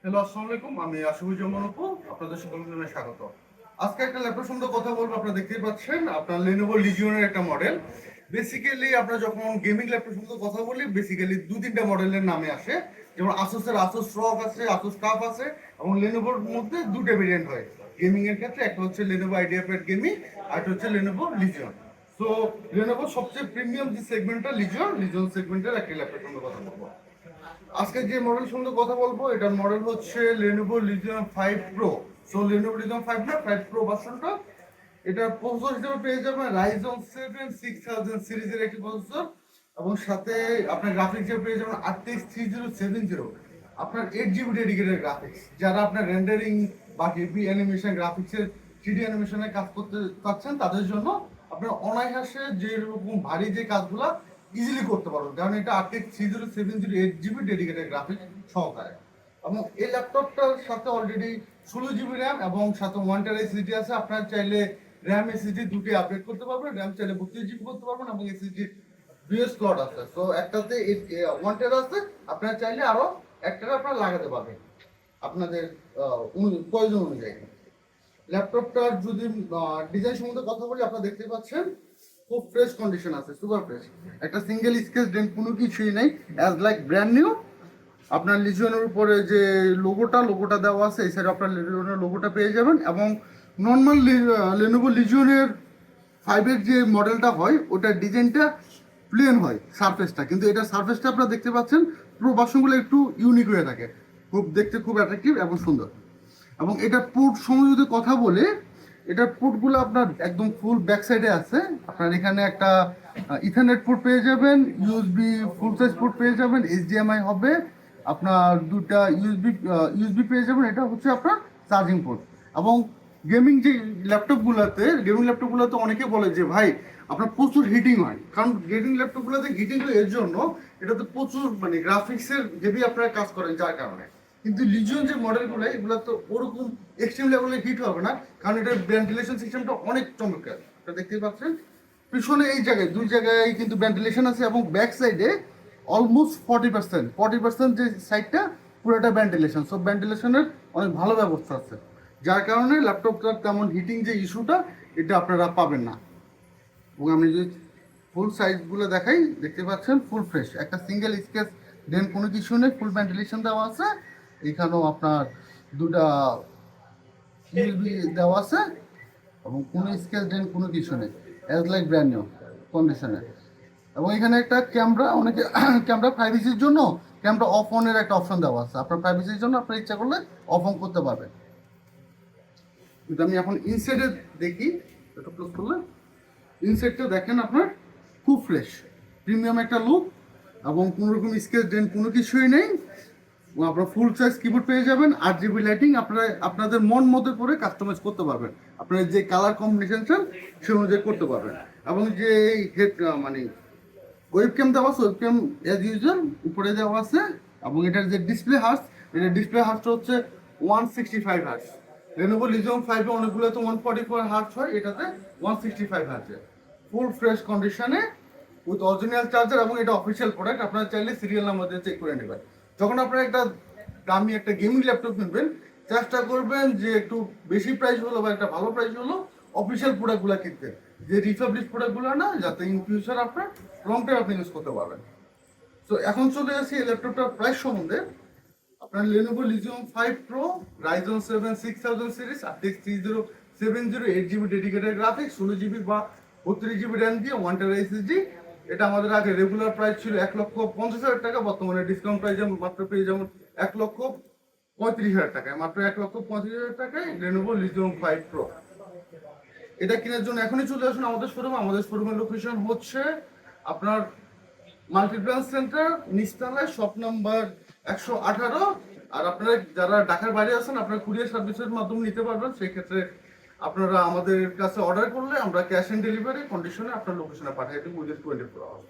Hello, আসসালামু আলাইকুম। আমি আশিকুজ্জামান অপু, আপনাদের সকলকে স্বাগত। আজকে একটা ল্যাপটপ সম্বন্ধে কথা বলবো। আপনারা দেখতেই পাচ্ছেন, আপনার Lenovo Legion এর একটা মডেল। বেসিক্যালি আমরা যখন গেমিং ল্যাপটপ সম্বন্ধে কথা বলি, বেসিক্যালি দু তিনটা মডেলের নামে আসে। যেমন আসুসের আসুস ROG আছে, আসুস টাফ আছে, এবং লেনোভোর মধ্যে দুটো ভেরিয়েন্ট হয় গেমিং এর ক্ষেত্রে। একটা হচ্ছে Lenovo IdeaPad Gaming, আর একটা হচ্ছে Lenovo Legion। সো Lenovo সবচেয়ে প্রিমিয়াম যে সেগমেন্টটা লিজিয়ন সেগমেন্টের একটা ল্যাপটপ সম্বন্ধে কথা বলবো। আজকে যে মডেল সম্বন্ধে কথা বলবো, এটার মডেল হচ্ছে Lenovo Legion 5 Pro। So Lenovo Legion 5 না, 5 Pro ভার্সনটা। এটা প্রসেসর হিসেবে পেয়ে যাবেন Ryzen 7 6000 সিরিজের একটি প্রসেসর, এবং সাথে আপনার গ্রাফিক্স হিসেবে পেয়ে যাবেন RTX 3070। আপনার 8 GB ডেডিকেটেড গ্রাফিক্স। যারা আপনার রেন্ডারিং বা হেভি অ্যানিমেশন গ্রাফিক্সের 3D অ্যানিমেশনে কাজ করতে চাচ্ছেন, তাদের জন্য আপনার অনায়াসে যে রকম ভারী যে কাজগুলা ইজিলি করতে পারবেন, কারণ এটা RTX 3070 8 GB ডেডিকেটেড গ্রাফিক্স সহকারে। এবং এই ল্যাপটপটার সাথে অলরেডি 16 GB র্যাম এবং সাথে 1 TB SSD আছে। আপনার চাইলে র্যাম SSD দুটি আপডেট করতে পারবেন। র্যাম চাইলে 32 GB করতে পারবেন, এবং SSD দুই স্লট আছে। তো একটাতে 1 TB আছে, আপনার চাইলে আরো একটা আপনারা লাগাতে পারবেন আপনাদের প্রয়োজন অনুযায়ী। ল্যাপটপটার যদি ডিজাইন সম্বন্ধে কথা বলি, আপনারা দেখতে পাচ্ছেন খুব ফ্রেশ কন্ডিশন আছে, সুপার ফ্রেশ। একটা সিঙ্গেল স্কেচ ডেন্ট কোনো কিছুই নেই, অ্যাজ লাইক ব্র্যান্ড নিউ। আপনার লিজিয়নের উপরে যে লোগোটা দেওয়া আছে, এই সাইডে আপনার লিজিয়নের লোগোটা পেয়ে যাবেন। এবং নর্মাল লেনোভো লিজিয়নের 5-এর যে মডেলটা হয়, ওটার ডিজাইনটা প্লেন হয় সারফেসটা, কিন্তু এটা সারফেসটা আপনারা দেখতে পাচ্ছেন পুরো বাসনগুলো একটু ইউনিক হয়ে থাকে, খুব দেখতে খুব অ্যাট্রাকটিভ এবং সুন্দর। এবং এটা পোর্ট সময় যদি কথা বলে, এটার পোর্টগুলো আপনার একদম ফুল ব্যাক সাইডে আছে। আপনার এখানে একটা ইথারনেট পোর্ট পেয়ে যাবেন, ইউএসবি ফুল সাইজ পোর্ট পেয়ে যাবেন, এইচডিএমআই হবে, আপনার দুটা ইউএসবি পেয়ে যাবেন। এটা হচ্ছে আপনার চার্জিং পোর্ট। এবং গেমিং ল্যাপটপগুলোতে অনেকে বলে যে ভাই আপনার প্রচুর হিটিং হয়, কারণ গেমিং ল্যাপটপগুলোতে হিটিং হয় এর জন্য এটাতে প্রচুর মানে গ্রাফিক্সের হেভি আপনারা কাজ করেন, যার কারণে। কিন্তু লিজিয়ন যে মডেলগুলো, এগুলো তো ওরকম এক্সট্রিম লেভেলে হিট হবে না, কারণ এটার ভেন্টিলেশন সিস্টেমটা অনেক চমৎকার। এটা দেখতেই পাচ্ছেন পিছনে এই জায়গায় দুই জায়গায় কিন্তু ভেন্টিলেশন আছে, এবং ব্যাক সাইডে অলমোস্ট 40% যে সাইডটা পুরোটা ভেন্টিলেশন। সব ভেন্টিলেশনের অনেক ভালো ব্যবস্থা আছে, যার কারণে ল্যাপটপটার তেমন হিটিং যে ইস্যুটা, এটা আপনারা পাবেন না। এবং আমি যদি ফুল সাইজগুলো দেখাই, দেখতে পাচ্ছেন ফুল ফ্রেশ, একটা সিঙ্গেল স্কেচ দেন কোনো কিছু নেই, ফুল ভেন্টিলেশন দেওয়া আছে। এখানেও আপনার দুটা ইউএসবি দেওয়া আছে, এবং কোনো স্কেচ দেন কোনো কিছু নেই, অ্যাজ লাইক ব্র্যান্ড নিউ কন্ডিশনে। এবং এখানে একটা ক্যামেরা, অনেকে ক্যামেরা প্রাইভেসির জন্য ক্যামেরা অফ অনের একটা অপশন দেওয়া আছে। আপনার প্রাইভেসির জন্য আপনার ইচ্ছা করলে অফ অন করতে পারবেন। কিন্তু আমি এখন ইনসাইডে দেখি, এটা ক্লোজ করলে ইনসাইডটা দেখেন আপনার খুব ফ্রেশ প্রিমিয়াম একটা লুক, এবং কোনো রকম স্কেচ ডেন্ট কোনো কিছুই নেই। আপনার ফুল সাইজ কিবোর্ড পেয়ে যাবেন, 8 GB লাইটিং। আপনারা আপনাদের মন মতো করে কাস্টমাইজ করতে পারবেন, আপনার যে কালার কম্বিনেশন চান সে অনুযায়ী করতে পারবেন। এবং যে হেড মানে ওয়েবক্যাম দেওয়া আছে, ওয়েবক্যাম অ্যাজ ইউজুয়াল উপরে দেওয়া আছে। এবং এটার যে ডিসপ্লে হার্টসটা হচ্ছে 165 হার্টস। Lenovo Legion 5-এ অনেকগুলোতে 144 হার্টস হয়, এটাতে 165 হার্টস। ফুল ফ্রেশ কন্ডিশনে উইথ অরিজিনাল চার্জার, এবং এটা অফিসিয়াল প্রোডাক্ট। আপনারা চাইলে সিরিয়াল নাম্বার দিয়ে চেক করে নেবেন। যখন আপনারা একটা দামি একটা গেমিং ল্যাপটপ কিনবেন, চেষ্টা করবেন যে একটু বেশি প্রাইস হলো বা একটা ভালো প্রাইস হলো অফিসিয়াল প্রোডাক্টগুলো কিনতে, যে রিপাবলিশ প্রোডাক্টগুলো না, যাতে ইন ফিউচার আপনার লং টাইম আপনি ইউজ করতে পারবেন। তো এখন চলে আসি এই ল্যাপটপটার প্রাইস সম্বন্ধে। আপনার Lenovo Legion 5 Pro, Ryzen 7 6000 series, RTX 3070 8 GB dedicated graphics, 16 GB বা 32 GB র্যাম দিয়ে 1 TB SSD। এটা আমাদের আগে রেগুলার প্রাইস ছিল 1,50,000 টাকা, বর্তমানে ডিসকাউন্ট প্রাইস মাত্র পেয়ে যেমন 1,35,000 টাকায়, মাত্র 1,35,000 টাকায় Lenovo Legion 5 Pro। এটা কেনার জন্য এখনই চলে আসুন আমাদের শোরুমে। আমাদের শোরুমের লোকেশন হচ্ছে আপনার মাল্টি ব্রাঞ্চ সেন্টার, নিচতলায়, শপ নাম্বার 118। আর আপনারা যারা ঢাকার বাইরে আছেন, আপনারা কুরিয়ার সার্ভিসের মাধ্যমে নিতে পারবেন। সেই ক্ষেত্রে আপনারা আমাদের কাছে অর্ডার করলে আমরা ক্যাশ অন ডেলিভারি কন্ডিশনে আপনার লোকেশনে পাঠিয়ে দেবো উইদিন 24 আওয়ার্স।